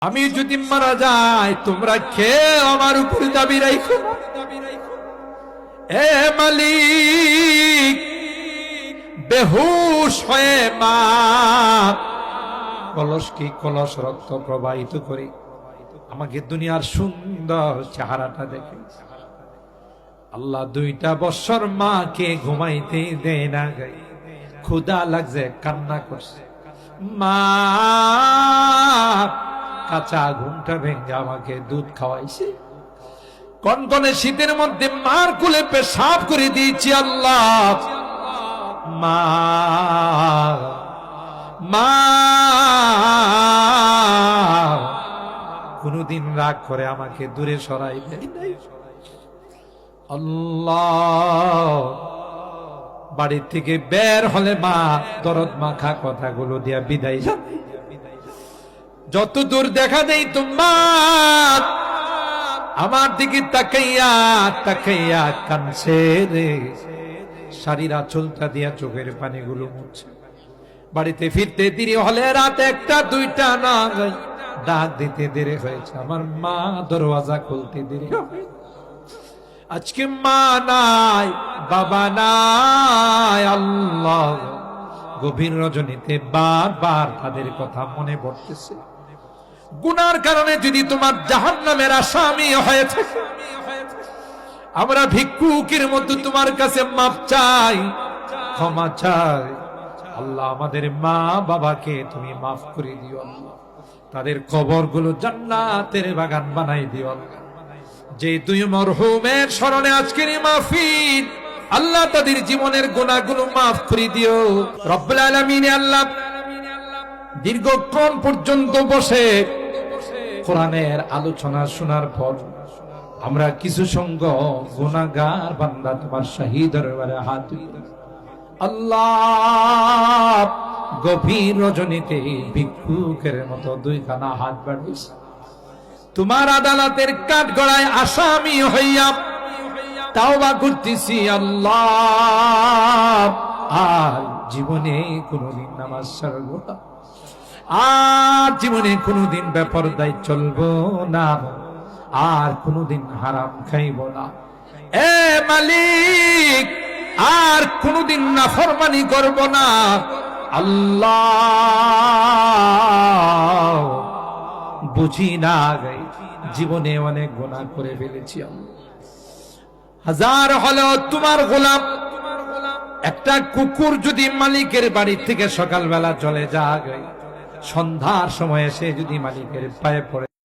আমি যদি মারা যাই তোমরা খেয়ে আমার উপর দাবি রাখো। এ মালিক, বেহুশ হয়ে মা কলস রক্ত প্রবাহিত করে আমাকে দুনিয়ার সুন্দর চেহারাটা দেখে। আল্লাহ 2টা বছর মাকে ঘুমাইতে দেয় না, ক্ষুধা লাগছে, কান্না করছে। মা কাঁচা ঘুমটা ভেঙে আমাকে দুধ খাওয়াইছে। কনকনে শীতের মধ্যে মার কুলে পেশাব করে দিয়েছি। আল্লাহ, মা মা কোনদিন রাগ করে আমাকে দূরে সরাই দেয় নাই। আল্লাহ, বাড়ি থেকে বের হলে মা দরদ মাখা কথাগুলো দিয়া বিদায় জানাই। যত দূর দেখা দেই তোমার আমার দিকে তাকাইয়া তাকাইয়া কানছে রে। শাড়ির আঁচলটা দিয়া চোখের পানিগুলো মুছে। বাড়িতে ফিরতে দেরি হলে রাত 1টা 2টা না, ডাক দিতে দেরি হয়েছে। আমার মা দরওয়াজা খুলতে দেরি হবে। আজকে মা নাই, বাবা নাই। আল্লাহ, গভীর রজনীতে বারবার তাদের কথা মনে পড়তেছে। গুনার কারণে যদি তোমার জাহান্নামের আসামি হয়ে থাকে, আমরা ভিক্ষুকের মতো তোমার কাছে মাপ চাই, ক্ষমা চাই। আল্লাহ, আমাদের মা বাবাকে তুমি মাফ করে দিও। আল্লাহ, তাদের কবরগুলো জান্নাতের বাগান বানাই দিও। আল্লাহ, যে 2 মরহুমের স্মরণে আজকের এই মাহফিল, আল্লাহ তাদের জীবনের গুনাহগুলো মাফ করে দিও রব্বুল আলামিন। আল্লাহ, দীর্ঘক্ষণ পর্যন্ত বসে কোরআনের আলোচনা শোনার পর আমরা কিছু সংখ্যক গুনাহগার বান্দা তোমার শাহী দরবারে হাত তুলি। আল্লাহ, গভীর রজনীতে ভিক্ষুকের মতো 2খানা হাত বাড়িয়েছে। তোমার আদালতের কাঠগড়ায় আসামি হইয়া তাওবা করতেছি। আল্লাহ, আর জীবনে কোনদিন নামাজ ছাড়ব না, আর জীবনে কোনদিন বেপরদায় চলবো না, আর কোনদিন হারাম খাইব না। এ মালিক, আর কোনদিন নাফরমানি করব না। আল্লাহ, বুঝি না গাই জীবনে অনেক গুনাহ করে ফেলেছি। হাজার হলো তোমার গোলাম। একটা কুকুর যদি মালিকের বাড়ি থেকে সকালবেলা চলে যায়, সন্ধ্যার সময় এসে যদি মালিকের পায়ে পড়ে